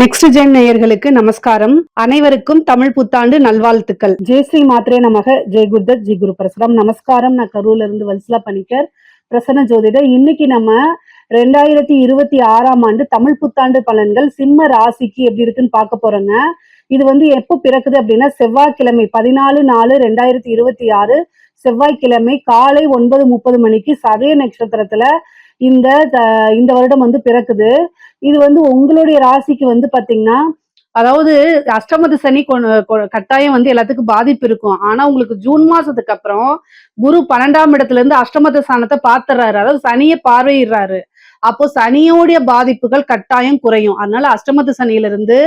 Next gen நேயர்களுக்கு நமஸ்காரம். அனைவருக்கும் தமிழ் புத்தாண்டு நல்வாழ்த்துக்கள். ஜெய் ஸ்ரீ மாத்ரே நமக. ஜெய் குருதத் ஜி குரு பிரசாதம். நமஸ்காரம். நான் கரூர்ல இருந்து வல்சலா பணிக்கர், பிரசன்ன ஜோதிடர். இன்னைக்கு நம்ம 2026ஆம் ஆண்டு தமிழ் புத்தாண்டு பலன்கள் சிம்ம ராசிக்கு எப்படி இருக்குன்னு பார்க்க போறோங்க. இது எப்போ பிறக்குது அப்படின்னா செவ்வாய்க்கிழமை 14/4/2026 செவ்வாய்க்கிழமை காலை 9:30 மணிக்கு சதய நட்சத்திரத்துல இந்த இந்த வருடம் பிறக்குது. இது உங்களுடைய ராசிக்கு பாத்தீங்கன்னா, அதாவது அஷ்டமத்து சனி கட்டாயம் எல்லாத்துக்கும் பாதிப்பு இருக்கும். ஆனா உங்களுக்கு ஜூன் மாசத்துக்கு அப்புறம் குரு 12ஆம் இடத்துல இருந்து அஷ்டமத்து ஸ்தானத்தை பாத்துறாரு, அதாவது சனியை பார்வையிடுறாரு. அப்போ சனியோடைய பாதிப்புகள் கட்டாயம் குறையும். அதனால அஷ்டமத்து சனியில இருந்து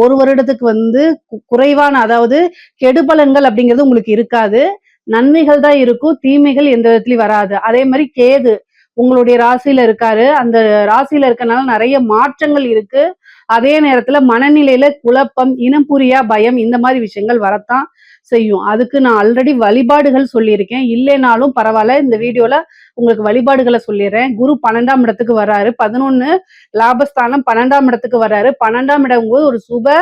ஒரு வருடத்துக்கு குறைவான, அதாவது கெடுபலன்கள் அப்படிங்கிறது உங்களுக்கு இருக்காது. நன்மைகள் தான் இருக்கும், தீமைகள் எந்த விதத்துலயும் வராது. அதே மாதிரி கேது உங்களுடைய ராசியில இருக்காரு. அந்த ராசியில இருக்கனால நிறைய மாற்றங்கள் இருக்கு. அதே நேரத்துல மனநிலையில குழப்பம், இனம் புரியா பயம், இந்த மாதிரி விஷயங்கள் வரத்தான் செய்யும். அதுக்கு நான் ஆல்ரெடி வழிபாடுகள் சொல்லியிருக்கேன். இல்லைனாலும் பரவாயில்ல, இந்த வீடியோல உங்களுக்கு வழிபாடுகளை சொல்லிடுறேன். குரு 12ஆம் இடத்துக்கு வர்றாரு. 11 லாபஸ்தானம் 12ஆம் இடத்துக்கு வர்றாரு. 12ஆம் இடம் ஒரு சுப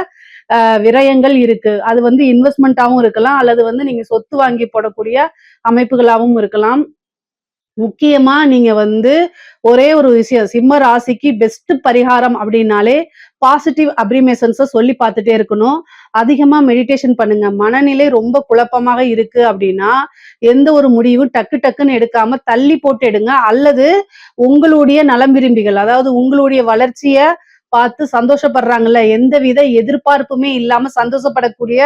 விரயங்கள் இருக்கு. அது இன்வெஸ்ட்மெண்ட்டாவும் இருக்கலாம், அல்லது நீங்க சொத்து வாங்கி போடக்கூடிய அமைப்புகளாகவும் இருக்கலாம். முக்கியமா நீங்க ஒரே ஒரு விஷயம், சிம்ம ராசிக்கு பெஸ்ட் பரிகாரம் அப்படின்னாலே பாசிட்டிவ் அப்ரிமேஷன்ஸை சொல்லி பார்த்துட்டே இருக்கணும். அதிகமா மெடிடேஷன் பண்ணுங்க. மனநிலை ரொம்ப குழப்பமாக இருக்கு அப்படின்னா எந்த ஒரு முடிவும் டக்கு டக்குன்னு எடுக்காம தள்ளி போட்டு எடுங்க. அல்லது உங்களுடைய நலம் விரும்பிகள், அதாவது உங்களுடைய வளர்ச்சிய பார்த்து சந்தோஷப்படுறாங்கல்ல, எந்தவித எதிர்பார்ப்புமே இல்லாம சந்தோஷப்படக்கூடிய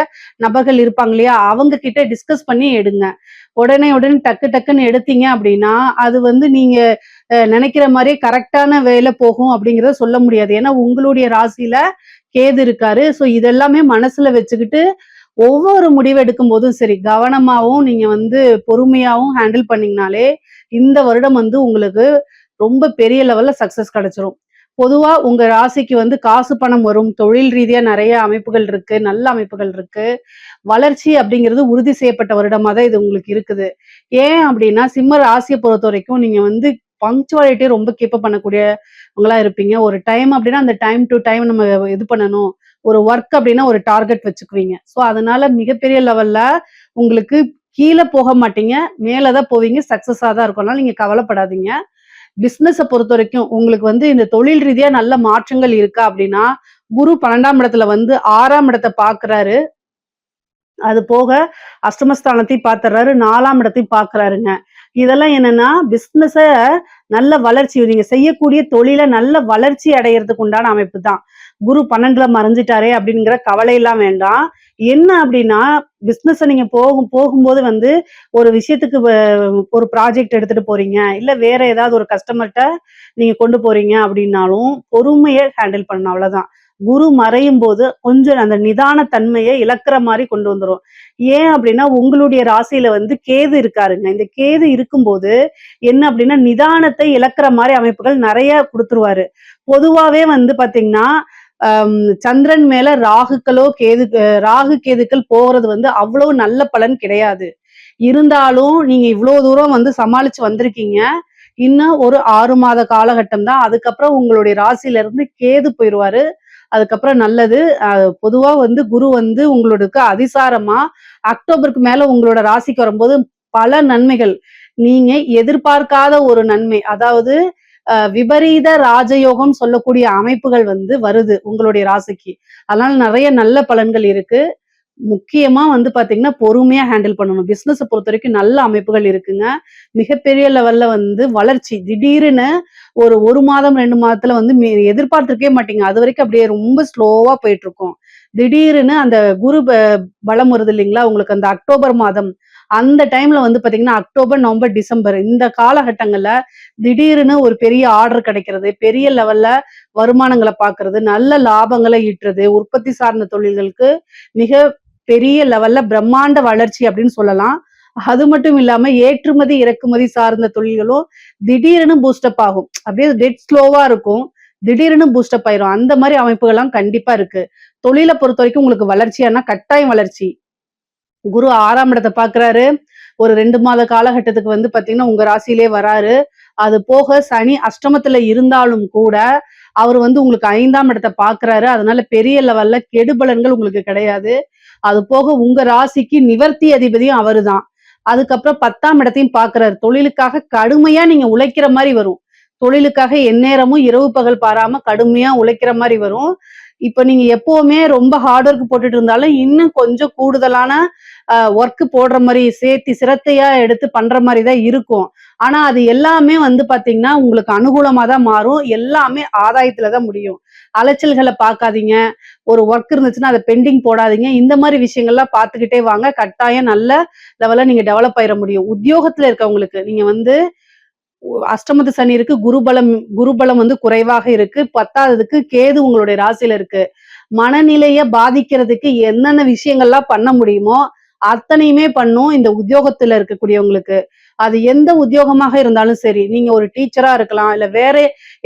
நபர்கள் இருப்பாங்க இல்லையா, அவங்க கிட்ட டிஸ்கஸ் பண்ணி எடுங்க. உடனே டக்கு டக்குன்னு எடுத்தீங்க அப்படின்னா அது நீங்க நினைக்கிற மாதிரி கரெக்டான வேலை போகும் அப்படிங்கிறத சொல்ல முடியாது. ஏன்னா உங்களுடைய ராசியில கேது இருக்காரு. ஸோ இதெல்லாமே மனசுல வச்சுக்கிட்டு ஒவ்வொரு முடிவு எடுக்கும் போதும் சரி, கவனமாவும் நீங்க பொறுமையாவும் ஹேண்டில் பண்ணீங்கனாலே இந்த வருடம் உங்களுக்கு ரொம்ப பெரிய லெவல்ல சக்சஸ் கிடைச்சிரும். பொதுவா உங்க ராசிக்கு காசு பணம் வரும், தொழில் ரீதியா நிறைய அமைப்புகள் இருக்கு, நல்ல அமைப்புகள் இருக்கு. வளர்ச்சி அப்படிங்கிறது உறுதி செய்யப்பட்ட வருடமா தான் இது உங்களுக்கு இருக்குது. ஏன் அப்படின்னா சிம்ம ராசியை பொறுத்த வரைக்கும் நீங்க பங்க்சுவாலிட்டி ரொம்ப கீப் அப் பண்ணக்கூடியவங்களா இருப்பீங்க. ஒரு டைம் அப்படின்னா அந்த டைம் டு டைம் நம்ம இது பண்ணணும். ஒரு ஒர்க் அப்படின்னா ஒரு டார்கெட் வச்சுக்குவீங்க. ஸோ அதனால மிகப்பெரிய லெவல்ல உங்களுக்கு கீழே போக மாட்டீங்க, மேலதான் போவீங்க. சக்சஸா தான் இருக்கும். அதனால நீங்க கவலைப்படாதீங்க. பிசினஸை பொறுத்த வரைக்கும் உங்களுக்கு இந்த தொழில் ரீதியா நல்ல மாற்றங்கள் இருக்கா அப்படின்னா குரு 12ஆம் இடத்துல 6ஆம் இடத்தை பாக்குறாரு. அது போக அஷ்டமஸ்தானத்தையும் பாத்துறாரு, 4ஆம் இடத்தையும் பாக்குறாருங்க. இதெல்லாம் என்னன்னா பிசினஸ நல்ல வளர்ச்சி, நீங்க செய்யக்கூடிய தொழில நல்ல வளர்ச்சி அடையறதுக்கு உண்டான அமைப்பு தான். குரு 12ல மறைஞ்சிட்டாரே அப்படிங்கிற கவலை எல்லாம் வேண்டாம். என்ன அப்படின்னா பிசினஸ் நீங்க போகும்போது ஒரு விஷயத்துக்கு ஒரு ப்ராஜெக்ட் எடுத்துட்டு போறீங்க, இல்ல வேற ஏதாவது ஒரு கஸ்டமர்கிட்ட நீங்க கொண்டு போறீங்க அப்படின்னாலும் பொறுமையை ஹேண்டில் பண்ணணும். அவ்வளவுதான். குரு மறையும் போது கொஞ்சம் அந்த நிதான தன்மையை இழக்கிற மாதிரி கொண்டு வந்துரும். ஏன் அப்படின்னா உங்களுடைய ராசியில கேது இருக்காருங்க. இந்த கேது இருக்கும்போது என்ன அப்படின்னா நிதானத்தை இழக்கிற மாதிரி அமைப்புகள் நிறைய கொடுத்துருவாரு. பொதுவாவே பாத்தீங்கன்னா சந்திரன் மேல ராகு கேதுக்கள் போறது அவ்வளவு நல்ல பலன் கிடையாது. இருந்தாலும் நீங்க இவ்வளவு தூரம் சமாளிச்சு வந்திருக்கீங்க. இன்னும் ஒரு 6 மாத காலகட்டம் தான். அதுக்கப்புறம் உங்களுடைய ராசியில இருந்து கேது போயிடுவாரு. அதுக்கப்புறம் நல்லது. பொதுவா குரு உங்களுக்கு அதிசாரமா அக்டோபருக்கு மேல உங்களோட ராசிக்கு வரும்போது பல நன்மைகள், நீங்க எதிர்பார்க்காத ஒரு நன்மை, அதாவது விபரீத ராஜயோகம் சொல்லக்கூடிய அமைப்புகள் வருது உங்களுடைய ராசிக்கு. அதனால நிறைய நல்ல பலன்கள் இருக்கு. முக்கியமா பாத்தீங்கன்னா பொறுமையா ஹேண்டில் பண்ணணும். பிசினஸ் பொறுத்த வரைக்கும் நல்ல அமைப்புகள் இருக்குங்க. மிகப்பெரிய லெவல்ல வளர்ச்சி திடீர்னு ஒரு மாதம் 2 மாதத்துல எதிர்பார்த்திருக்கவே மாட்டீங்க. அது வரைக்கும் அப்படியே ரொம்ப ஸ்லோவா போயிட்டு இருக்கும். திடீர்னு அந்த குரு பலம் வருது இல்லைங்களா உங்களுக்கு, அந்த அக்டோபர் மாதம் அந்த டைம்ல பாத்தீங்கன்னா அக்டோபர், நவம்பர், டிசம்பர் இந்த காலகட்டங்கள்ல திடீர்னு ஒரு பெரிய ஆர்டர் கிடைக்கிறது, பெரிய லெவல்ல வருமானங்களை பாக்குறது, நல்ல லாபங்களை ஈட்டுறது, உற்பத்தி சார்ந்த தொழில்களுக்கு மிக பெரிய லெவல்ல பிரம்மாண்ட வளர்ச்சி அப்படின்னு சொல்லலாம். அது மட்டும் இல்லாம ஏற்றுமதி இறக்குமதி சார்ந்த தொழில்களும் திடீர்னு பூஸ்டப் ஆகும். அப்படியே டெட் ஸ்லோவா இருக்கும், திடீர்னு பூஸ்டப் ஆயிரும். அந்த மாதிரி அமைப்புகள்லாம் கண்டிப்பா இருக்கு. தொழிலை பொறுத்த வரைக்கும் உங்களுக்கு வளர்ச்சியானா கட்டாயம் வளர்ச்சி. குரு 6ஆம் இடத்தை பாக்குறாரு. ஒரு 2 மாத காலகட்டத்துக்கு பாத்தீங்கன்னா உங்க ராசியிலே வராரு. அது போக சனி அஷ்டமத்துல இருந்தாலும் கூட அவர் வந்து உங்களுக்கு 5ஆம் இடத்தை பார்க்கிறாரு. அதனால பெரிய லெவல்ல கெடுபலன்கள் உங்களுக்கு கிடையாது. அது போக உங்க ராசிக்கு நிவர்த்தி அதிபதியும் அவருதான். அதுக்கப்புறம் 10ஆம் இடத்தையும் பார்க்கிறாரு. தொழிலுக்காக கடுமையா நீங்க உழைக்கிற மாரி வரும். தொழிலுக்காக எந்நேரமும் இரவு பகல் பாராம கடுமையா உழைக்கிற மாரி வரும். இப்ப நீங்க எப்பவுமே ரொம்ப ஹார்ட் ஒர்க் போட்டுட்டு இருந்தாலும், இன்னும் கொஞ்சம் கூடுதலான ஒர்க் போடுற மாரி சிரத்தையா எடுத்து பண்ற மாரி தான் இருக்கும். ஆனா அது எல்லாமே வந்து பாத்தீங்கன்னா, உங்களுக்கு அனுகூலமா தான் மாறும். எல்லாமே ஆதாயத்துல தான் முடியும். அலைச்சல்கள பார்க்காதீங்க. ஒரு ஒர்க் இருந்துச்சுன்னா அத பெண்டிங் போடாதீங்க. இந்த மாரி விஷயங்கள்லாம் பார்த்துக்கிட்டே வாங்க. கட்டாயம் நல்ல லெவல்ல நீங்க டெவலப் ஆயிற முடியும். உத்தியோகத்துல இருக்கவங்களுக்கு நீங்க வந்து அஷ்டமத்து சனி இருக்கு. குருபலம் வந்து குறைவாக இருக்கு. 10வதுக்கு கேது உங்களுடைய ராசியில இருக்கு. மனநிலைய பாதிக்கிறதுக்கு என்னென்ன விஷயங்கள்லாம் பண்ண முடியுமோ, அத்தனையுமே பண்ணும் இந்த உத்தியோகத்துல இருக்கக்கூடியவங்களுக்கு. அது எந்த உத்தியோகமாக இருந்தாலும் சரி. நீங்க ஒரு டீச்சரா இருக்கலாம், இல்ல வேற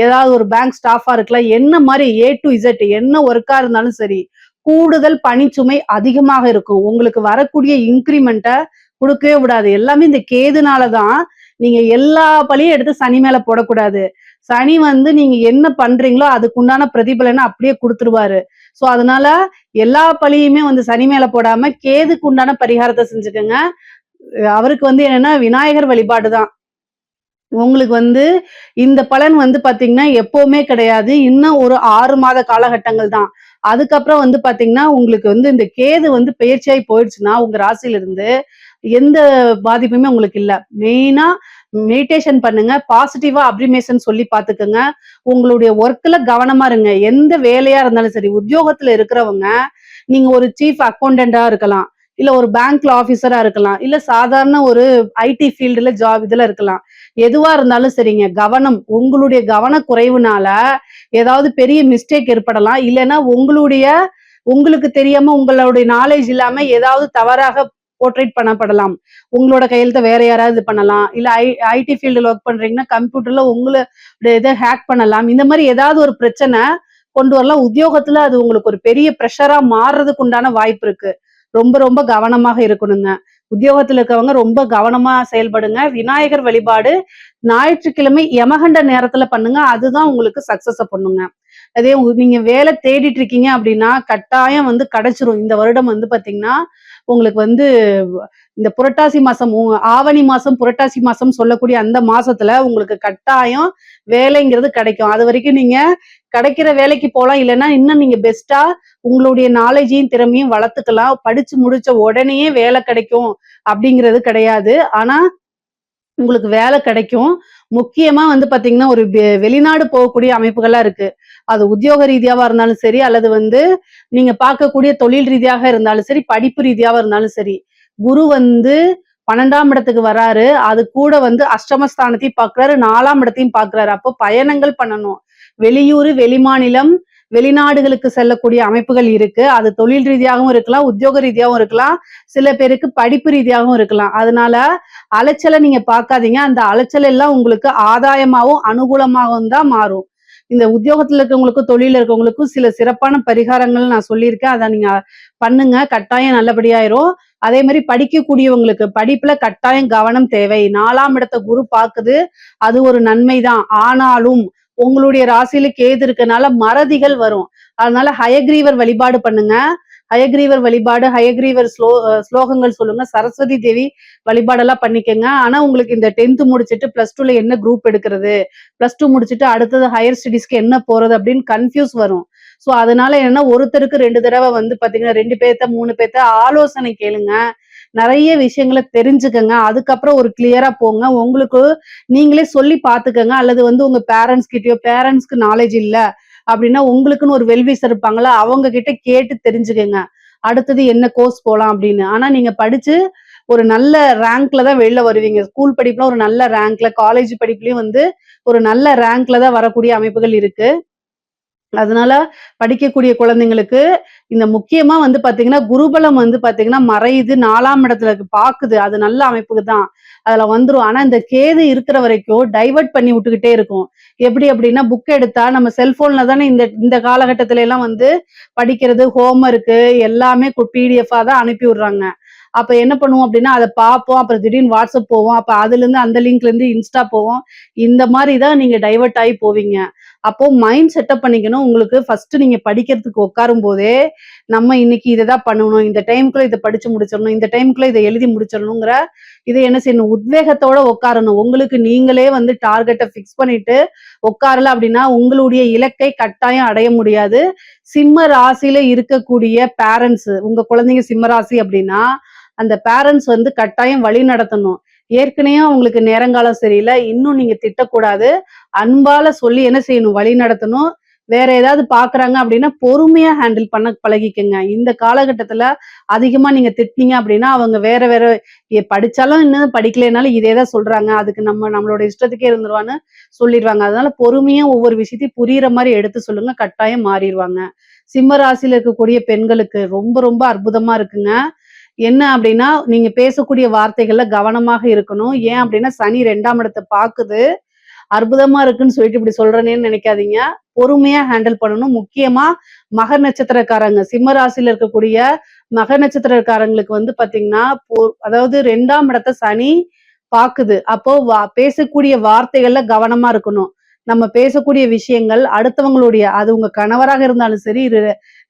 ஏதாவது ஒரு பேங்க் ஸ்டாஃபா இருக்கலாம். என்ன மாரி ஏ டூ இசட் என்ன ஒர்க்கா இருந்தாலும் சரி. கூடுதல் பணிச்சுமை அதிகமாக இருக்கும். உங்களுக்கு வரக்கூடிய இன்கிரிமெண்ட்ட குடுக்கவே விடாது. எல்லாமே இந்த கேதுனால தான். நீங்க எல்லா பழியும் எடுத்து சனி மேல போடக்கூடாது. சனி வந்து நீங்க என்ன பண்றீங்களோ அதுக்குண்டான பிரதிபலன அப்படியே குடுத்துருவாரு. சோ அதனால எல்லா பழியுமே வந்து சனி மேல போடாம கேதுக்கு உண்டான பரிகாரத்த செஞ்சுக்கங்க. அவருக்கு வந்து என்னன்னா விநாயகர் வழிபாடு தான். உங்களுக்கு வந்து இந்த பலன் வந்து பாத்தீங்கன்னா எப்பவுமே கிடையாது. இன்னும் ஒரு 6 மாத காலகட்டங்கள் தான். அதுக்கப்புறம் வந்து பாத்தீங்கன்னா, உங்களுக்கு வந்து இந்த கேது வந்து பெயர்ச்சியாயி போயிடுச்சுன்னா, உங்க ராசியிலிருந்து எந்த பாதிப்புமே உங்களுக்கு இல்ல. மெயினா மெடிடேஷன் பண்ணுங்க. பாசிட்டிவா அப்ரிமேஷன் சொல்லி பாத்துக்கங்க. உங்களுடைய ஒர்க்ல கவனமா இருங்க. எந்த வேலையா இருந்தாலும் சரி, உத்தியோகத்துல இருக்கிறவங்க, நீங்க ஒரு சீஃப் அக்கவுண்டன்ட்டா இருக்கலாம். இல்ல ஒரு பேங்க்ல ஆபீசரா இருக்கலாம். இல்ல சாதாரண ஒரு ஐடி ஃபீல்டுல இதுல இருக்கலாம். எதுவா இருந்தாலும் சரிங்க. உங்களுடைய கவனக்குறைவுனால ஏதாவது பெரிய மிஸ்டேக் ஏற்படலாம். இல்லன்னா உங்களுக்கு தெரியாம உங்களுடைய நாலேட்ஜ் இல்லாம ஏதாவது தவறாக போர்ட்ரேட் பண்ணப்படலாம். உங்களோட கையெழுத்த வேற யாராவது இது பண்ணலாம். இல்ல ஐடி ஃபீல்டுல ஒர்க் பண்றீங்கன்னா, கம்ப்யூட்டர்ல உங்களோட இத ஹேக் பண்ணலாம். இந்த மாரி ஏதாவது ஒரு பிரச்சனை கொண்டு வரலாம். உத்தியோகத்துல அது உங்களுக்கு ஒரு பெரிய பிரஷரா மாறுறதுக்கு உண்டான வாய்ப்பு இருக்கு. ரொம்ப ரொம்ப கவனமாக இருக்கணுங்க. உத்தியோகத்துல இருக்கவங்க ரொம்ப கவனமா செயல்படுங்க. விநாயகர் வழிபாடு ஞாயிற்றுக்கிழமை யமகண்ட நேரத்துல பண்ணுங்க. அதுதான் உங்களுக்கு சக்சஸ பண்ணுங்க. அதே நீங்க வேலை தேடிட்டு இருக்கீங்க அப்படின்னா, கட்டாயம் வந்து கிடைச்சிரும். இந்த வருடம் வந்து பாத்தீங்கன்னா, உங்களுக்கு வந்து இந்த புரட்டாசி மாசம் ஆவணி மாசம், புரட்டாசி மாசம் சொல்லக்கூடிய அந்த மாசத்துல உங்களுக்கு கட்டாயம் வேலைங்கிறது கிடைக்கும். அதுவரைக்கும் நீங்க கிடைக்கிற வேலைக்கு போலாம். இல்லன்னா இன்னும் நீங்க பெஸ்ட்டா உங்களுடைய நாலேஜையும், திறமையும் வளர்த்துக்கலாம். படிச்சு முடிச்ச உடனேயே வேலை கிடைக்கும் அப்படிங்கிறது கிடையாது. ஆனா உங்களுக்கு வேலை கிடைக்கும். முக்கியமா வந்து பாத்தீங்கன்னா, ஒரு வெளிநாடு போகக்கூடிய அமைப்புகள்லாம் இருக்கு. அது உத்தியோக ரீதியாவா இருந்தாலும் சரி, அல்லது வந்து நீங்க பார்க்கக்கூடிய தொழில் ரீதியாக இருந்தாலும் சரி, படிப்பு ரீதியாவா இருந்தாலும் சரி. குரு வந்து 12ஆம் இடத்துக்கு வராரு. அது கூட வந்து அஷ்டமஸ்தானத்தையும் பார்க்கிறாரு, 4ஆம் இடத்தையும் பார்க்கிறாரு. அப்போ பயணங்கள் பண்ணணும். வெளியூரு, வெளிமாநிலம், வெளிநாடுகளுக்கு செல்லக்கூடிய அமைப்புகள் இருக்கு. அது தொழில் ரீதியாகவும் இருக்கலாம், உத்தியோக ரீதியாகவும் இருக்கலாம். சில பேருக்கு படிப்பு ரீதியாகவும் இருக்கலாம். அதனால அலைச்சல நீங்க பார்க்காதீங்க. அந்த அலைச்சல் எல்லாம் உங்களுக்கு ஆதாயமாவும், அனுகூலமாகவும் தான் மாறும். இந்த உத்தியோகத்துல இருக்கவங்களுக்கும், தொழில்ல இருக்கவங்களுக்கும் சில சிறப்பான பரிகாரங்கள் நான் சொல்லியிருக்கேன். அத நீங்க பண்ணுங்க. கட்டாயம் நல்லபடியாயிரும். அதே மாரி படிக்கக்கூடியவங்களுக்கு படிப்புல கட்டாயம் கவனம் தேவை. 4ஆம் இடத்த குரு பாக்குது. அது ஒரு நன்மைதான். ஆனாலும் உங்களுடைய ராசியில கேது இருக்கனால மறதிகள் வரும். அதனால ஹயக்ரீவர் வழிபாடு பண்ணுங்க. ஹயக்ரீவர் வழிபாடு, ஹயக்ரீவர் ஸ்லோகங்கள் சொல்லுங்க. சரஸ்வதி தேவி வழிபாடெல்லாம் பண்ணிக்கங்க. ஆனா உங்களுக்கு இந்த 10th முடிச்சுட்டு +2ல என்ன குரூப் எடுக்கிறது? +2 முடிச்சுட்டு அடுத்தது ஹையர் ஸ்டடீஸ்க்கு என்ன போறது? அப்படின்னு கன்ஃப்யூஸ் வரும். சோ அதனால என்னன்னா ஒருத்தருக்கு 2 தடவ வந்து பாத்தீங்கன்னா 2 பேத்த 3 பேத்த ஆலோசனை கேளுங்க. நெறைய விஷயங்கள தெரிஞ்சுக்கங்க. அதுக்கப்புறம் ஒரு கிளியரா போங்க. உங்களுக்கு நீங்களே சொல்லி பாத்துக்கங்க. அல்லது வந்து உங்க பேரண்ட்ஸ் கிட்டயோ பேரண்ட்ஸ்க்கு நாலேட்ஜ் இல்ல அப்படின்னா உங்களுக்குன்னு ஒரு வெல்விஷர் இருப்பாங்கல்ல, அவங்க கிட்ட கேட்டு தெரிஞ்சுக்கங்க. அடுத்தது என்ன கோர்ஸ் போலாம் அப்படின்னு. ஆனா நீங்க படிச்சு ஒரு நல்ல ரேங்க்ல தான் வெளில வருவீங்க. ஸ்கூல் படிப்புல ஒரு நல்ல ரேங்க்ல, காலேஜ் படிப்புலயும் வந்து ஒரு நல்ல ரேங்க்ல தான் வரக்கூடிய அமைப்புகள் இருக்கு. அதனால படிக்கக்கூடிய குழந்தைங்களுக்கு இந்த முக்கியமா வந்து பாத்தீங்கன்னா, குருபலம் வந்து பாத்தீங்கன்னா மறையுது 4ஆம் இடத்துல பாக்குது. அது நல்ல அமைப்புக்கு தான். அதுல வந்துரும். ஆனா இந்த கேது இருக்கிற வரைக்கும் டைவர்ட் பண்ணி விட்டுக்கிட்டே இருக்கும். எப்படி அப்படின்னா, புக் எடுத்தா நம்ம செல்போன்ல தானே இந்த இந்த காலகட்டத்துல எல்லாம் வந்து படிக்கிறது, ஹோம் ஒர்க்கு எல்லாமே பிடிஎஃபா தான் அனுப்பி விடுறாங்க. அப்ப என்ன பண்ணுவோம் அப்படின்னா, அத பார்ப்போம். அப்புறம் திடீர்னு வாட்ஸ்அப் போவோம். அப்ப அதுலருந்து அந்த லிங்க்ல இருந்து இன்ஸ்டா போவோம். இந்த மாரி தான் நீங்க டைவர்ட் ஆயி போவீங்க. அப்போ மைண்ட் செட்டப் பண்ணிக்கணும். உங்களுக்கு ஃபர்ஸ்ட் நீங்க படிக்கிறதுக்கு உட்காரும் போதே, நம்ம இன்னைக்கு இததான் பண்ணணும். இந்த டைம்க்குள்ள இத படிச்சு முடிச்சிடணும். இந்த டைம்க்குள்ள இத எழுதி முடிச்சிடணுங்கிற இத என்ன செய்யணும்? உத்வேகத்தோட உட்காரணும். உங்களுக்கு நீங்களே வந்து டார்கெட்ட ஃபிக்ஸ் பண்ணிட்டு உட்காரல அப்படின்னா, உங்களுடைய இலக்கை கட்டாயம் அடைய முடியாது. சிம்ம ராசியில இருக்கக்கூடிய பேரண்ட்ஸ், உங்க குழந்தைங்க சிம்ம ராசி அப்படின்னா, அந்த பேரண்ட்ஸ் வந்து கட்டாயம் வழி நடத்தணும். ஏற்கனவே அவங்களுக்கு நேரங்காலம் சரியில்ல. இன்னும் நீங்க திட்டக்கூடாது. அன்பால சொல்லி என்ன செய்யணும்? வழி நடத்தணும். வேற ஏதாவது பாக்குறாங்க அப்படின்னா, பொறுமையா ஹேண்டில் பண்ண பழகிக்கங்க. இந்த காலகட்டத்துல அதிகமா நீங்க திட்டினீங்க அப்படின்னா, அவங்க வேற வேற படிச்சாலும் இன்னும் படிக்கலைனாலும் இதே தான் சொல்றாங்க. அதுக்கு நம்மளோட இஷ்டத்துக்கே இருந்துருவான்னு சொல்லிருவாங்க. அதனால பொறுமையா ஒவ்வொரு விஷயத்தையும் புரியிற மாரி எடுத்து சொல்லுங்க. கட்டாயம் மாறிருவாங்க. சிம்ம ராசியில இருக்கக்கூடிய பெண்களுக்கு ரொம்ப ரொம்ப அற்புதமா இருக்குங்க. என்ன அப்படின்னா, நீங்க பேசக்கூடிய வார்த்தைகள்ல கவனமாக இருக்கணும். ஏன் அப்படின்னா, சனி 2ஆம் இடத்த பாக்குது. அற்புதமா இருக்குன்னு சொல்லிட்டு இப்படி சொல்றேனேன்னு நினைக்காதீங்க. பொறுமையா ஹேண்டில் பண்ணணும். முக்கியமா மகர நட்சத்திரக்காரங்க, சிம்ம ராசியில இருக்கக்கூடிய மகர நட்சத்திரக்காரங்களுக்கு வந்து பாத்தீங்கன்னா, அதாவது 2ஆம் இடத்த சனி பாக்குது. அப்போ பேசக்கூடிய வார்த்தைகள்ல கவனமா இருக்கணும். நம்ம பேசக்கூடிய விஷயங்கள் அடுத்தவங்களுடைய, அது உங்க கணவராக இருந்தாலும் சரி,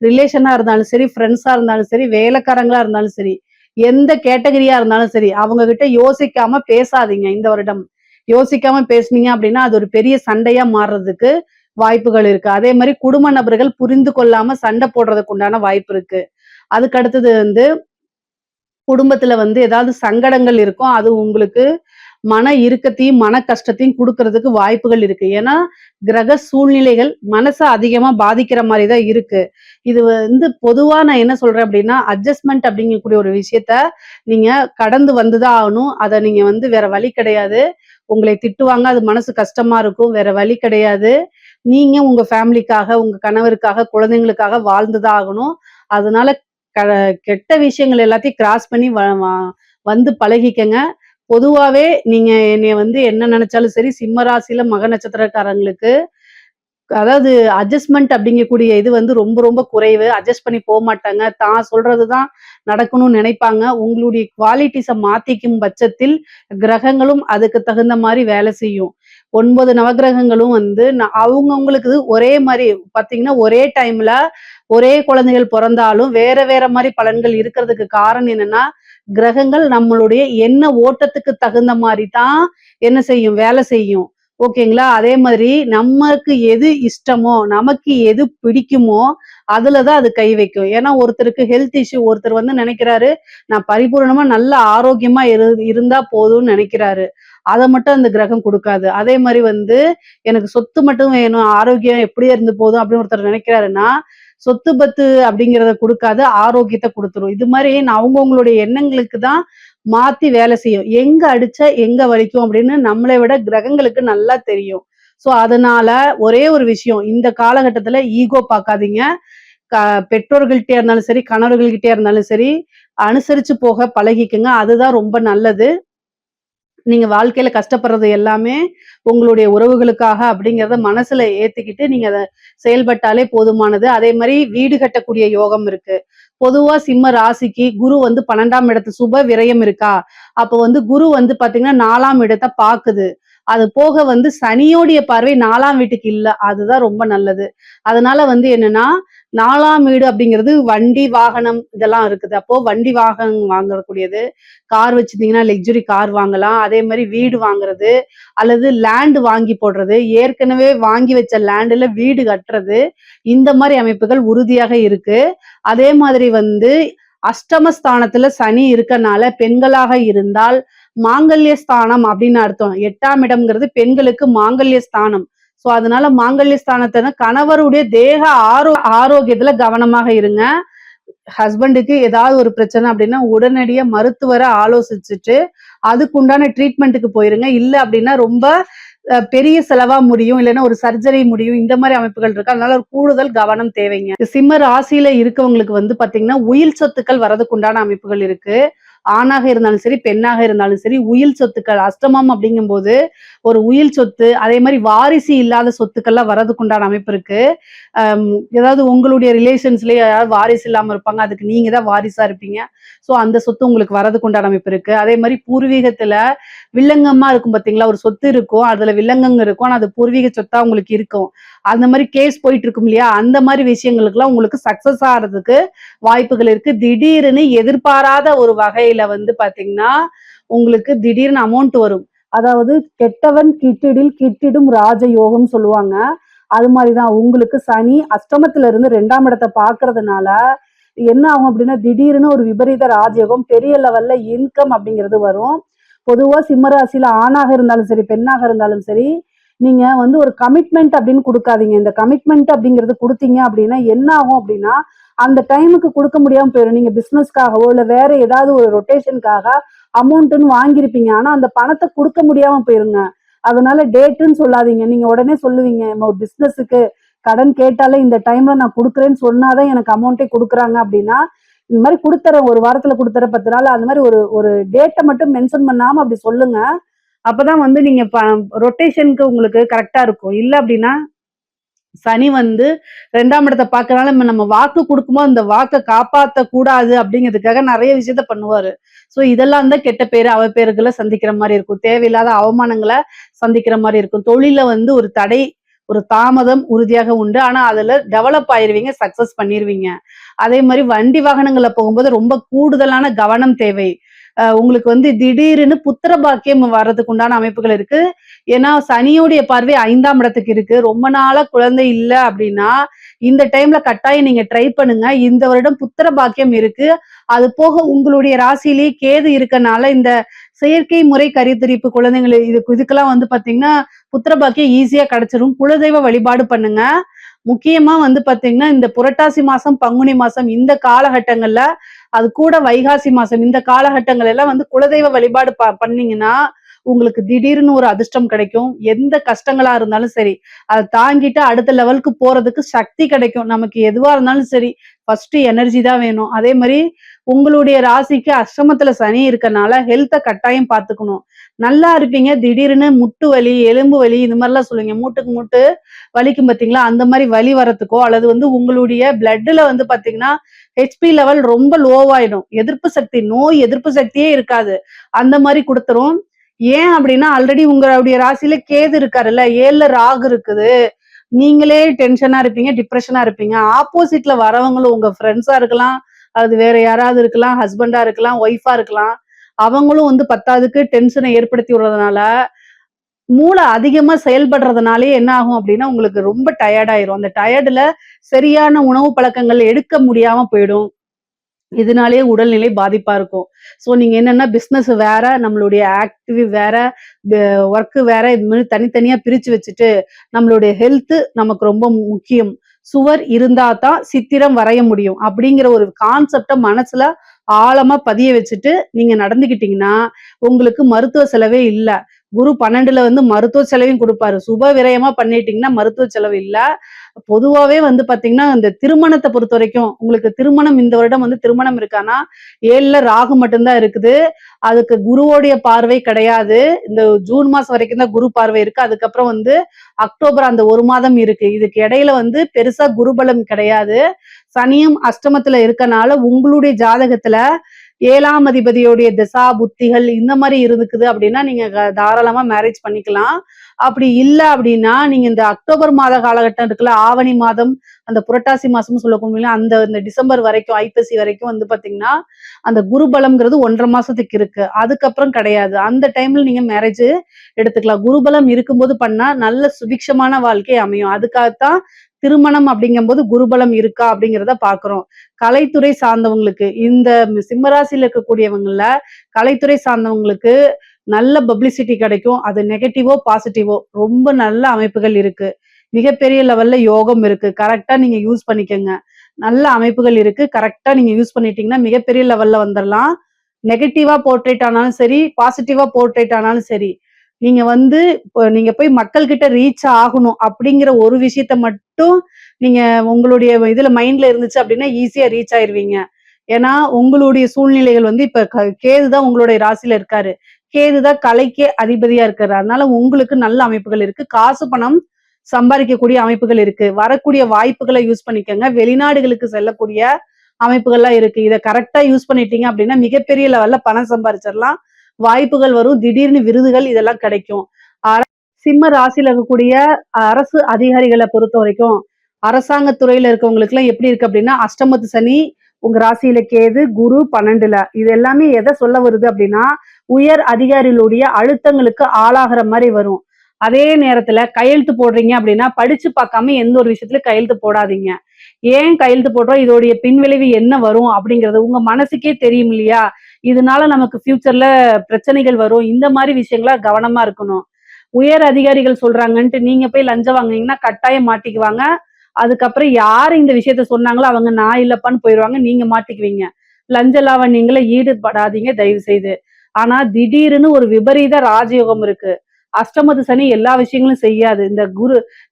ரிலேஷனா இருந்தாலும் சரி, ஃப்ரெண்ட்ஸா இருந்தாலும் சரி, வேலைக்காரங்களா இருந்தாலும் சரி, எந்த கேட்டகரியா இருந்தாலும் சரி, அவங்க கிட்ட யோசிக்காம பேசாதீங்க இந்த வருடம். யோசிக்காம பேசுனீங்க அப்படின்னா, அது ஒரு பெரிய சண்டையா மாறுறதுக்கு வாய்ப்புகள் இருக்கு. அதே மாரி குடும்ப நபர்கள் புரிந்து கொள்ளாம சண்டை போடுறதுக்கு உண்டான வாய்ப்பு இருக்கு. அதுக்கு அடுத்தது வந்து குடும்பத்துல வந்து ஏதாவது சங்கடங்கள் இருக்கும். அது உங்களுக்கு மன இறுக்கத்தையும், மன கஷ்டத்தையும் குடுக்கறதுக்கு வாய்ப்புகள் இருக்கு. ஏன்னா, கிரக சூழ்நிலைகள் மனச அதிகமா பாதிக்கிற மாரி தான் இருக்கு. இது வந்து பொதுவா நான் என்ன சொல்றேன் அப்டின்னா, அட்ஜஸ்ட்மென்ட் அப்படிங்கக்கூடிய ஒரு விஷயத்த நீங்க கடந்து வந்து தான் ஆகணும். அத நீங்க வந்து வேற வழி கிடையாது. உங்களை திட்டுவாங்க. அது மனசு கஷ்டமா இருக்கும். வேற வழி கிடையாது. நீங்க உங்க ஃபேமிலிக்காக, உங்க கணவருக்காக, குழந்தைங்களுக்காக வாழ்ந்து தான் ஆகணும். அதனால க கெட்ட விஷயங்கள் எல்லாத்தையும் கிராஸ் பண்ணி வ வ வந்து பழகிக்கங்க. பொதுவாவே நீங்க என்னைய வந்து என்ன நெனச்சாலும் சரி, சிம்ம ராசியில மக நட்சத்திரக்காரங்களுக்கு அதாவது அட்ஜஸ்ட்மென்ட் அப்படிங்கக்கூடிய இது வந்து ரொம்ப ரொம்ப குறைவு. அட்ஜஸ்ட் பண்ணி போமாட்டாங்க. தான் சொல்றது தான் நடக்கணும்னு நினைப்பாங்க. உங்களுடைய குவாலிட்டிஸ மாத்திக்கும் பட்சத்தில், கிரகங்களும் அதுக்கு தகுந்த மாரி வேலை செய்யும். 9 நவகிரகங்களும் வந்து அவங்கவங்களுக்கு ஒரே மாரி பாத்தீங்கன்னா, ஒரே டைம்ல ஒரே குழந்தைகள் பொறந்தாலும் வேற வேற மாரி பலன்கள் இருக்கிறதுக்கு காரணம் என்னன்னா, கிரகங்கள் நம்மளுடைய எண்ண ஓட்டத்துக்கு தகுந்த மாரி தான் என்ன செய்யும்? வேலை செய்யும். ஓகேங்களா? அதே மாதிரி நமக்கு எது இஷ்டமோ, நமக்கு எது பிடிக்குமோ, அதுல தான் அது கை வைக்கும். ஏன்னா ஒருத்தருக்கு ஹெல்த் இஷ்யூ, ஒருத்தர் வந்து நெனைக்கிறாரு, நான் பரிபூரணமா நல்ல ஆரோக்கியமா இருந்தா போதும்னு நெனைக்கிறாரு. அத மட்டும் அந்த கிரகம் குடுக்காது. அதே மாரி வந்து எனக்கு சொத்து மட்டும் வேணும், ஆரோக்கியம் எப்படியே இருந்து போதும் அப்படின்னு ஒருத்தர் நெனைக்கிறாருன்னா, சொத்து பத்து அப்படிங்கிறத குடுக்காது, ஆரோக்கியத்த குடுத்துரும். இது மாரி அவங்கவங்களுடைய எண்ணங்களுக்கு தான் மாத்தி வேலை செய்யும். எங்க அடிச்சா எங்க வலிக்கும் அப்படின்னு நம்மளை விட கிரகங்களுக்கு நல்லா தெரியும். சோ அதனால ஒரே ஒரு விஷயம், இந்த காலகட்டத்துல ஈகோ பாக்காதீங்க. க பெற்றோர்கள்ட்டயா இருந்தாலும் சரி, கணவர்கள்கிட்டயா இருந்தாலும் சரி, அனுசரிச்சு போக பழகிக்கங்க. அதுதான் ரொம்ப நல்லது. நீங்க வாழ்க்கையில கஷ்டப்படுறது எல்லாமே உங்களுடைய உறவுகளுக்காக அப்படிங்கிறத மனசுல ஏத்திக்கிட்டு நீங்க அத செயல்பட்டாலே போதுமானது. அதே மாரி வீடு கட்டக்கூடிய யோகம் இருக்கு. பொதுவா சிம்ம ராசிக்கு குரு வந்து 12ஆம் இடத்து சுப விரயம் இருக்கா? அப்போ வந்து குரு வந்து பாத்தீங்கன்னா 4ஆம் இடத்த பாக்குது. அது போக வந்து சனியோடைய பார்வை 4ஆம் வீட்டுக்கு இல்ல. அதுதான் ரொம்ப நல்லது. அதனால வந்து என்னன்னா, 4ஆம் வீடு அப்படிங்கிறது வண்டி, வாகனம் இதெல்லாம் இருக்குது. அப்போ வண்டி, வாகனம் வாங்கக்கூடியது. கார் வச்சிருந்தீங்கன்னா லக்ஸுரி கார் வாங்கலாம். அதே மாரி வீடு வாங்குறது, அல்லது லேண்ட் வாங்கி போடுறது, ஏற்கனவே வாங்கி வச்ச லேண்டுல வீடு கட்டுறது, இந்த மாரி அமைப்புகள் உறுதியாக இருக்கு. அதே மாதிரி வந்து அஷ்டமஸ்தானத்துல சனி இருக்கனால பெண்களாக இருந்தால் மாங்கல்ய ஸ்தானம் அப்படின்னு அர்த்தம். 8ஆம் இடம்ங்கிறது பெண்களுக்கு மாங்கல்ய ஸ்தானம். சோ அதனால மாங்கல்ய ஸ்தானத்தை கணவருடைய தேக ஆரோக்கியத்துல கவனமாக இருங்க. ஹஸ்பண்டுக்கு ஏதாவது ஒரு பிரச்சனை அப்படின்னா உடனடியா மருத்துவரை ஆலோசிச்சுட்டு அதுக்குண்டான ட்ரீட்மெண்ட்டுக்கு போயிருங்க. இல்ல அப்படின்னா ரொம்ப பெரிய செலவா முடியும். இல்லைன்னா ஒரு சர்ஜரி முடியும். இந்த மாதிரி அமைப்புகள் இருக்கு. அதனால ஒரு கூடுதல் கவனம் தேவைங்க. சிம்ம ராசியில இருக்கவங்களுக்கு வந்து பாத்தீங்கன்னா உயில் சொத்துக்கள் வரதுக்கு உண்டான அமைப்புகள் இருக்கு. ஆணாக இருந்தாலும் சரி, பெண்ணாக இருந்தாலும் சரி, உயில் சொத்துக்கள் அஷ்டமம் அப்படிங்கும்போது ஒரு உயில் சொத்து, அதே மாதிரி வாரிசு இல்லாத சொத்துக்கள்லாம் வரதுக்கு உண்டான அமைப்பு இருக்கு. அம் ஏதாவது உங்களுடைய ரிலேஷன்ஸ்லயே யாராவது வாரிசு இல்லாம இருப்பாங்க. அதுக்கு நீங்க தான் வாரிசா இருப்பீங்க. சோ அந்த சொத்து உங்களுக்கு வரதுக்கு உண்டான அமைப்பு இருக்கு. அதே மாதிரி பூர்வீகத்துல வில்லங்கமா இருக்கும் பாத்தீங்களா? ஒரு சொத்து இருக்கும். அதுல வில்லங்கங்க இருக்கும். ஆனா அது பூர்வீக சொத்தா உங்களுக்கு இருக்கும். அந்த மாதிரி கேஸ் போயிட்டு இருக்கும் இல்லையா, அந்த மாதிரி விஷயங்களுக்குலாம் உங்களுக்கு சக்சஸ் ஆகிறதுக்கு வாய்ப்புகள் இருக்கு. திடீர்னு எதிர்பாராத ஒரு வகையில வந்து பாத்தீங்கன்னா உங்களுக்கு திடீர்னு அமௌண்ட் வரும். அதாவது கெட்டவன் கிட்டிடில் கிட்டிடும் ராஜயோகம் சொல்லுவாங்க. அது மாதிரிதான் உங்களுக்கு சனி அஷ்டமத்துல இருந்து 2ஆம் இடத்தை பாக்குறதுனால என்ன ஆகும் அப்படின்னா திடீர்னு ஒரு விபரீத ராஜயோகம் பெரிய லெவல்ல இன்கம் அப்படிங்கிறது வரும். பொதுவா சிம்மராசியில ஆணாக இருந்தாலும் சரி பெண்ணாக இருந்தாலும் சரி நீங்க வந்து ஒரு கமிட்மெண்ட் அப்படின்னு கொடுக்காதீங்க. இந்த கமிட்மெண்ட் அப்படிங்கிறது கொடுத்தீங்க அப்படின்னா என்ன ஆகும் அப்படின்னா அந்த டைமுக்கு கொடுக்க முடியாம போயிடும். நீங்க பிசினஸ்க்காகவோ இல்ல வேற ஏதாவது ஒரு ரொட்டேஷனுக்காக அமௌண்ட்னு வாங்கியிருப்பீங்க. ஆனா அந்த பணத்தை கொடுக்க முடியாம போயிருங்க. அதனால டேட்டுன்னு சொல்லாதீங்க. நீங்க உடனே சொல்லுவீங்க ஒரு பிசினஸுக்கு கடன் கேட்டாலே இந்த டைம்ல நான் கொடுக்குறேன்னு சொன்னாதான் எனக்கு அமௌண்ட்டே கொடுக்குறாங்க அப்படின்னா இந்த மாதிரி கொடுத்துறேன், ஒரு வாரத்துல கொடுத்துறேன், 10 நாள் அந்த மாதிரி ஒரு ஒரு டேட்டை மட்டும் மென்ஷன் பண்ணாம அப்படி சொல்லுங்க. அப்பதான் வந்து நீங்க ரொட்டேஷனுக்கு உங்களுக்கு கரெக்டா இருக்கும். இல்ல அப்படின்னா சனி வந்து 2ஆம் இடத்தை பார்க்கறனால நம்ம வாக்கு கொடுக்கும்போது அந்த வாக்கை காப்பாத்த கூடாது அப்படிங்கிறதுக்காக நிறைய விஷயத்த பண்ணுவாரு. சோ இதெல்லாம் தான் கெட்ட பேரு அவ பேருகளை சந்திக்கிற மாதிரி இருக்கும். தேவையில்லாத அவமானங்களை சந்திக்கிற மாதிரி இருக்கும். தொழில வந்து ஒரு தடை ஒரு தாமதம் உறுதியாக உண்டு. ஆனா அதுல டெவலப் ஆயிருவீங்க, சக்சஸ் பண்ணிருவீங்க. அதே மாதிரி வண்டி வாகனங்கள்ல போகும்போது ரொம்ப கூடுதலான கவனம் தேவை. உங்களுக்கு வந்து திடீர்னு புத்திர பாக்கியம் வர்றதுக்கு உண்டான அமைப்புகள் இருக்கு. ஏன்னா சனியோடைய பார்வை 5ஆம் இடத்துக்கு இருக்கு. ரொம்ப நாளா குழந்தை இல்ல அப்படின்னா இந்த டைம்ல கட்டாயம் நீங்க ட்ரை பண்ணுங்க. இந்த வருடம் புத்திர பாக்கியம் இருக்கு. அது போக உங்களுடைய ராசியிலேயே கேது இருக்கனால இந்த செயற்கை முறை கருத்தரிப்பு குழந்தைகள் இதுக்கெல்லாம் வந்து பாத்தீங்கன்னா புத்திர பாக்கியம் ஈஸியா கிடைச்சிரும். குலதெய்வ வழிபாடு பண்ணுங்க. முக்கியமா வந்து பாத்தீங்கன்னா இந்த புரட்டாசி மாசம் பங்குனி மாசம் இந்த காலகட்டங்கள்ல அது கூட வைகாசி மாசம் இந்த காலகட்டங்கள் எல்லாம் வந்து குலதெய்வ வழிபாடு பண்ணீங்கன்னா உங்களுக்கு திடீர்னு ஒரு அதிர்ஷ்டம் கிடைக்கும். எந்த கஷ்டங்களா இருந்தாலும் சரி அதை தாங்கிட்டு அடுத்த லெவலுக்கு போறதுக்கு சக்தி கிடைக்கும். நமக்கு எதுவா இருந்தாலும் சரி ஃபர்ஸ்ட் எனர்ஜி தான் வேணும். அதே மாதிரி உங்களுடைய ராசிக்கு அஷ்டமத்துல சனி இருக்கனால ஹெல்த்தை கட்டாயம் பார்த்துக்கணும். நல்லா இருப்பீங்க, திடீர்னு முட்டு வலி எலும்பு வலி இந்த மாதிரிலாம் சொல்லுவீங்க. மூட்டுக்கு மூட்டு வலிக்கும் பாத்தீங்களா, அந்த மாதிரி வலி வரத்துக்கோ அல்லது வந்து உங்களுடைய பிளட்ல வந்து பாத்தீங்கன்னா ஹெச்பி லெவல் ரொம்ப லோவாயிடும். எதிர்ப்பு சக்தி நோய் எதிர்ப்பு சக்தியே இருக்காது. அந்த மாதிரி கொடுத்துரும். ஏன் அப்படின்னா ஆல்ரெடி உங்களுடைய ராசியில கேது இருக்காருல்ல, 7ல ராகு இருக்குது. நீங்களே டென்ஷனா இருப்பீங்க, டிப்ரெஷனா இருப்பீங்க. ஆப்போசிட்ல வரவங்களும் உங்க ஃப்ரெண்ட்ஸா இருக்கலாம், அது வேற யாராவது இருக்கலாம், ஹஸ்பண்டா இருக்கலாம், ஒய்ஃபா இருக்கலாம். அவங்களும் வந்து 10க்கு டென்ஷனை ஏற்படுத்தி விடுறதுனால மூளை அதிகமா செயல்படுறதுனாலே என்ன ஆகும் அப்படின்னா உங்களுக்கு ரொம்ப டயர்ட் ஆயிரும். அந்த டயர்டுல சரியான உணவு பழக்கங்கள் எடுக்க முடியாம போயிடும். இதனாலேயே உடல்நிலை பாதிப்பா இருக்கும். சோ நீங்க என்னன்னா பிசினஸ் வேற, நம்மளுடைய ஆக்டிவ் வேற, ஒர்க் வேற, இது மாதிரி தனித்தனியா பிரிச்சு வச்சுட்டு நம்மளுடைய ஹெல்த் நமக்கு ரொம்ப முக்கியம். சுவர் இருந்தா தான் சித்திரம் வரைய முடியும் அப்படிங்கிற ஒரு கான்செப்ட மனசுல ஆழமா பதிய வச்சுட்டு நீங்க நடந்துகிட்டீங்கன்னா உங்களுக்கு மருத்துவ செலவே இல்ல. குரு 12ல வந்து மருத்துவ செலவையும் கொடுப்பாரு. சுப விரயமா பண்ணிட்டீங்கன்னா மருத்துவ செலவு இல்ல. பொதுவாவே வந்து பாத்தீங்கன்னா இந்த திருமணத்தை பொறுத்த வரைக்கும் உங்களுக்கு திருமணம் இந்த வருடம் வந்து திருமணம் இருக்கானா 7ல ராகு மட்டும்தான் இருக்குது. அதுக்கு குருவோடைய பார்வை கிடையாது. இந்த ஜூன் மாசம் வரைக்கும் தான் குரு பார்வை இருக்கு. அதுக்கப்புறம் வந்து அக்டோபர் அந்த ஒரு மாதம் இருக்கு. இதுக்கு இடையில வந்து பெருசா குருபலம் கிடையாது. சனியும் அஷ்டமத்துல இருக்கனால உங்களுடைய ஜாதகத்துல 7ஆம் அதிபதியோடைய திசா புத்திகள் இந்த மாதிரி இருக்குது அப்படின்னா நீங்க தாராளமா மேரேஜ் பண்ணிக்கலாம். அப்படி இல்ல அப்படின்னா நீங்க இந்த அக்டோபர் மாத காலகட்டம் இருக்குல்ல, ஆவணி மாதம் அந்த புரட்டாசி மாசம் சொல்லக்கூடிய அந்த இந்த டிசம்பர் வரைக்கும் ஐப்பசி வரைக்கும் வந்து பாத்தீங்கன்னா அந்த குருபலம்ங்கிறது 1.5 மாசத்துக்கு இருக்கு. அதுக்கப்புறம் கிடையாது. அந்த டைம்ல நீங்க மேரேஜ் எடுத்துக்கலாம். குருபலம் இருக்கும்போது பண்ணா நல்ல சுபிக்ஷமான வாழ்க்கை அமையும். அதுக்காகத்தான் திருமணம் அப்படிங்கும்போது குருபலம் இருக்கா அப்படிங்கிறத பாக்குறோம். கலைத்துறை சார்ந்தவங்களுக்கு இந்த சிம்மராசியில இருக்கக்கூடியவங்கள கலைத்துறை சார்ந்தவங்களுக்கு நல்ல பப்ளிசிட்டி கிடைக்கும். அது நெகட்டிவோ பாசிட்டிவோ ரொம்ப நல்ல அமைப்புகள் இருக்கு. மிகப்பெரிய லெவல்ல யோகம் இருக்கு. கரெக்டா நீங்க யூஸ் பண்ணிக்கங்க. நல்ல அமைப்புகள் இருக்கு. கரெக்டா நீங்க யூஸ் பண்ணிட்டீங்கன்னா மிகப்பெரிய லெவல்ல வந்துடலாம். நெகட்டிவா போர்ட்ரேட் ஆனாலும் சரி, பாசிட்டிவா போர்ட்ரேட் ஆனாலும் சரி, நீங்க வந்து நீங்க போய் மக்கள் கிட்ட ரீச் ஆகணும் அப்படிங்கிற ஒரு விஷயத்த மட்டும் நீங்க உங்களுடைய இதுல மைண்ட்ல இருந்துச்சு அப்படின்னா ஈஸியா ரீச் ஆயிருவீங்க. ஏன்னா உங்களுடைய சூழ்நிலைகள் வந்து இப்ப கேதுதான் உங்களுடைய ராசியில இருக்காரு. கேதுதான் கலைக்கே அதிபதியா இருக்காரு. அதனால உங்களுக்கு நல்ல அமைப்புகள் இருக்கு. காசு பணம் சம்பாதிக்கக்கூடிய அமைப்புகள் இருக்கு. வரக்கூடிய வாய்ப்புகளை யூஸ் பண்ணிக்கங்க. வெளிநாடுகளுக்கு செல்லக்கூடிய அமைப்புகள்லாம் இருக்கு. இதை கரெக்டா யூஸ் பண்ணிட்டீங்க அப்படின்னா மிகப்பெரிய லெவல்ல பணம் சம்பாதிச்சிடலாம். வாய்ப்புகள் வரும். திடீர்னு விருதுகள் இதெல்லாம் கிடைக்கும். சிம்ம ராசியில இருக்கக்கூடிய அரசு அதிகாரிகளை பொறுத்த வரைக்கும் அரசாங்க துறையில இருக்கவங்களுக்கு எல்லாம் எப்படி இருக்கு அப்படின்னா, அஷ்டமத்து சனி உங்க ராசியில கேது, குரு 12ல. இது எல்லாமே எதை சொல்ல வருது அப்படின்னா, உயர் அதிகாரிகளுடைய அழுத்தங்களுக்கு ஆளாகிற மாதிரி வரும். அதே நேரத்துல கையெழுத்து போடுறீங்க அப்படின்னா, படிச்சு பார்க்காம எந்த ஒரு விஷயத்துல கையெழுத்து போடாதீங்க. ஏன் கையெழுத்து போடுறோம், இதோடைய பின்விளைவு என்ன வரும் அப்படிங்கிறது உங்க மனசுக்கே தெரியும் இல்லையா? இதனால நமக்கு ஃபியூச்சர்ல பிரச்சனைகள் வரும். இந்த மாதிரி விஷயங்கள கவனமா இருக்கணும். உயர் அதிகாரிகள் சொல்றாங்கன்ட்டு நீங்க போய் லஞ்சம் வாங்குனீங்கன்னா கட்டாயம் மாட்டிக்குவாங்க. அதுக்கப்புறம் யாரு இந்த விஷயத்த சொன்னாங்களோ அவங்க நான் இல்லப்பான்னு போயிருவாங்க. நீங்க மாட்டிக்குவீங்க. லஞ்ச லாவண்யங்கள்ல ஈடுபடாதீங்க தயவு செய்து. ஆனா திடீர்னு ஒரு விபரீத ராஜயோகம் இருக்கு. அஷ்டமத்து சனி எல்லா விஷயங்களும் செய்யாது.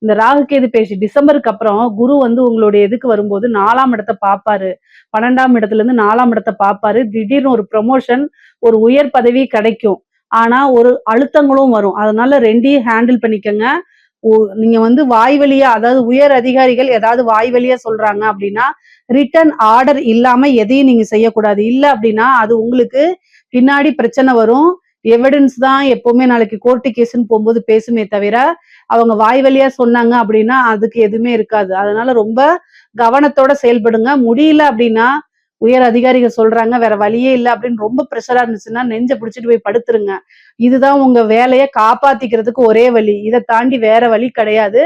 இந்த ராகு கேது பேசி டிசம்பருக்கு அப்புறம் குரு வந்து உங்களுடைய இதுக்கு வரும்போது 4ஆம் இடத்த பார்ப்பாரு. 12ஆம் இடத்துல இருந்து 4ஆம் இடத்த பார்ப்பாரு. திடீர்னு ஒரு ப்ரமோஷன், ஒரு உயர் பதவி கிடைக்கும். ஆனா ஒரு அழுத்தங்களும் வரும். அதனால 2யும் ஹேண்டில் பண்ணிக்கங்க. ஓ நீங்க வந்து வாய் வழியா அதாவது உயர் அதிகாரிகள் ஏதாவது வாய் வழியா சொல்றாங்க அப்படின்னா, ரிட்டர்ன் ஆர்டர் இல்லாம எதையும் நீங்க செய்யக்கூடாது. இல்ல அப்படின்னா, அது உங்களுக்கு பின்னாடி பிரச்சனை வரும். எவிடன்ஸ் தான் எப்பவுமே நாளைக்கு கோர்ட்டு கேஸ்ன்னு போம்போது பேசுமே தவிர, அவங்க வாய் வழியா சொன்னாங்க அப்படின்னா, அதுக்கு எதுவுமே இருக்காது. அதனால ரொம்ப கவனத்தோட செயல்படுங்க. முடியல அப்படின்னா, உயர் அதிகாரிகள் சொல்றாங்க, வேற வழியே இல்ல அப்படின்னு ரொம்ப பிரஷரா இருந்துச்சுன்னா, நெஞ்ச பிடிச்சிட்டு போய் படுத்துருங்க. இதுதான் உங்க வேலைய காப்பாத்திக்கிறதுக்கு ஒரே வழி. இத தாண்டி வேற வழி கிடையாது.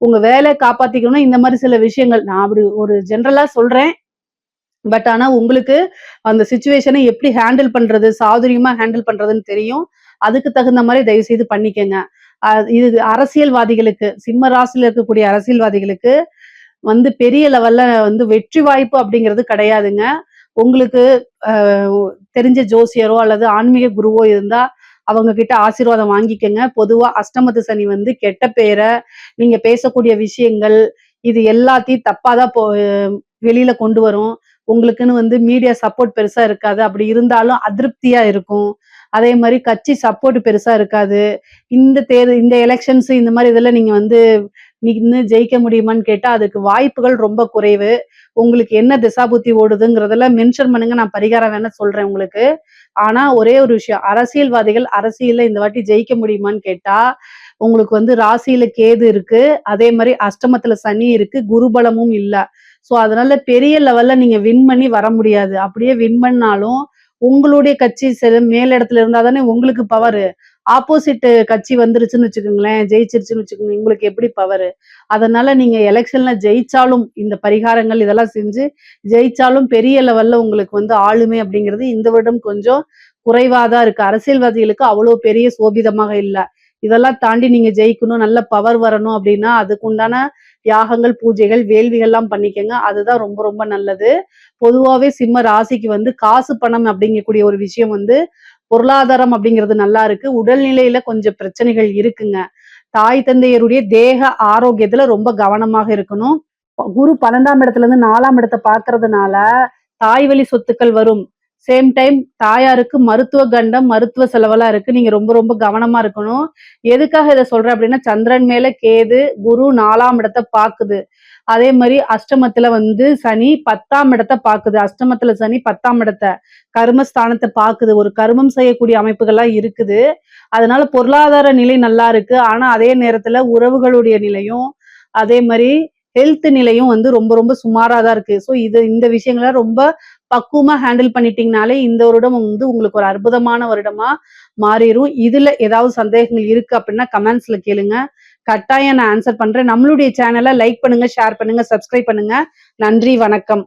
உங்க வேலைய காப்பாத்திக்கணும்னா இந்த மாரி சில விஷயங்கள் நான் அப்படி ஒரு ஜெனரலா சொல்றேன். பட் ஆனா உங்களுக்கு அந்த சிச்சுவேஷன எப்படி ஹேண்டில் பண்றது, சாதுரியமா ஹேண்டில் பண்றதுன்னு தெரியும். அதுக்கு தகுந்த மாரி தயவு செய்து பண்ணிக்கங்க. இது அரசியல்வாதிகளுக்கு, சிம்ம ராசியில இருக்கக்கூடிய அரசியல்வாதிகளுக்கு வந்து பெரிய லெவல்ல வந்து வெற்றி வாய்ப்பு அப்படிங்கிறது கிடையாதுங்க. உங்களுக்கு அ தெரிஞ்ச ஜோசியரோ அல்லது ஆன்மீக குருவோ இருந்தா, அவங்க கிட்ட ஆசீர்வாதம் வாங்கிக்கங்க. பொதுவா அஷ்டமத்து சனி வந்து கெட்ட பேர, நீங்க பேசக்கூடிய விஷயங்கள், இது எல்லாத்தையும் தப்பா தான் வெளியில கொண்டு வரும். உங்களுக்குன்னு வந்து மீடியா சப்போர்ட் பெருசா இருக்காது. அப்படி இருந்தாலும் அதிருப்தியா இருக்கும். அதே மாரி கட்சி சப்போர்ட் பெருசா இருக்காது. இந்த எலக்ஷன்ஸ் இந்த மாரி இதெல்லாம் நீங்க வந்து நின்னு ஜெயிக்க முடியுமான்னு கேட்டா, அதுக்கு வாய்ப்புகள் ரொம்ப குறைவு. உங்களுக்கு என்ன திசாபுத்தி ஓடுதுங்கிறதெல்லாம் மென்ஷன் பண்ணுங்க. நான் பரிகாரம் வேணா சொல்றேன் உங்களுக்கு. ஆனா ஒரே ஒரு விஷயம், அரசியல்வாதிகள் அரசியல்ல இந்த வாட்டி ஜெயிக்க முடியுமான்னு கேட்டா, உங்களுக்கு வந்து ராசியில கேது இருக்கு. அதே மாரி அஷ்டமத்துல சனி இருக்கு. குரு பலமும் இல்ல. சோ அதனால பெரிய லெவல்ல நீங்க வின் பண்ணி வர முடியாது. அப்படியே வின் பண்ணாலும், உங்களுடைய கட்சி மேலிடத்துல இருந்தா தானே உங்களுக்கு பவரு. ஆப்போசிட் கட்சி வந்துருச்சுன்னு வச்சுக்கோங்களேன், ஜெயிச்சிருச்சுன்னு வச்சுக்கோங்க, உங்களுக்கு எப்படி பவரு? அதனால நீங்க எலக்ஷன்ல ஜெயிச்சாலும், இந்த பரிகாரங்கள் இதெல்லாம் செஞ்சு ஜெயிச்சாலும் பெரிய லெவல்ல உங்களுக்கு வந்து ஆளுமை அப்படிங்கிறது இந்த வருடம் கொஞ்சம் குறைவா தான் இருக்கு. அரசியல்வாதிகளுக்கு அவ்வளோ பெரிய சோபிதமாக இல்ல. இதெல்லாம் தாண்டி நீங்க ஜெயிக்கணும், நல்ல பவர் வரணும் அப்படின்னா, அதுக்குண்டான யாகங்கள், பூஜைகள், வேள்விகள்லாம் பண்ணிக்கங்க. அதுதான் ரொம்ப ரொம்ப நல்லது. பொதுவாவே சிம்ம ராசிக்கு வந்து காசு, பணம் அப்படிங்கக்கூடிய ஒரு விஷயம் வந்து பொருளாதாரம் அப்படிங்கிறது நல்லா இருக்கு. உடல்நிலையில கொஞ்சம் பிரச்சனைகள் இருக்குங்க. தாய் தந்தையருடைய தேக ஆரோக்கியத்துல ரொம்ப கவனமாக இருக்கணும். குரு 12ஆம் இடத்துல இருந்து 4ஆம் இடத்த பார்க்கறதுனால தாய் வழி சொத்துக்கள் வரும். சேம் டைம் தாயாருக்கு மருத்துவ கண்டம், மருத்துவ செலவெல்லாம் இருக்கு. நீங்க ரொம்ப ரொம்ப கவனமா இருக்கணும். எதுக்காக இத சொல்றேன் அப்படின்னா, சந்திரன் மேல கேது, குரு 4ஆம் இடத்த பாக்குது. அதே மாரி அஷ்டமத்துல வந்து சனி 10ஆம் இடத்த பாக்குது. அஷ்டமத்துல சனி 10ஆம் இடத்த, கர்மஸ்தானத்த பாக்குது. ஒரு கர்மம் செய்யக்கூடிய அமைப்புகள்லாம் இருக்குது. அதனால பொருளாதார நிலை நல்லா இருக்கு. ஆனா அதே நேரத்துல உறவுகளுடைய நிலையும், அதே மாரி ஹெல்த் நிலையும் வந்து ரொம்ப ரொம்ப சுமாரா தான் இருக்கு. ஸோ இந்த விஷயங்கள ரொம்ப பக்குவமா ஹேண்டில் பண்ணிட்டீங்கனாலே, இந்த வருடம் வந்து உங்களுக்கு ஒரு அற்புதமான வருடமா மாறிரும். இதுல ஏதாவது சந்தேகங்கள் இருக்கு அப்படின்னா கமெண்ட்ஸ்ல கேளுங்க. கட்டாயம் நான் ஆன்சர் பண்றேன். நம்மளுடைய சேனல லைக் பண்ணுங்க, ஷேர் பண்ணுங்க, சப்ஸ்கிரைப் பண்ணுங்க. நன்றி, வணக்கம்.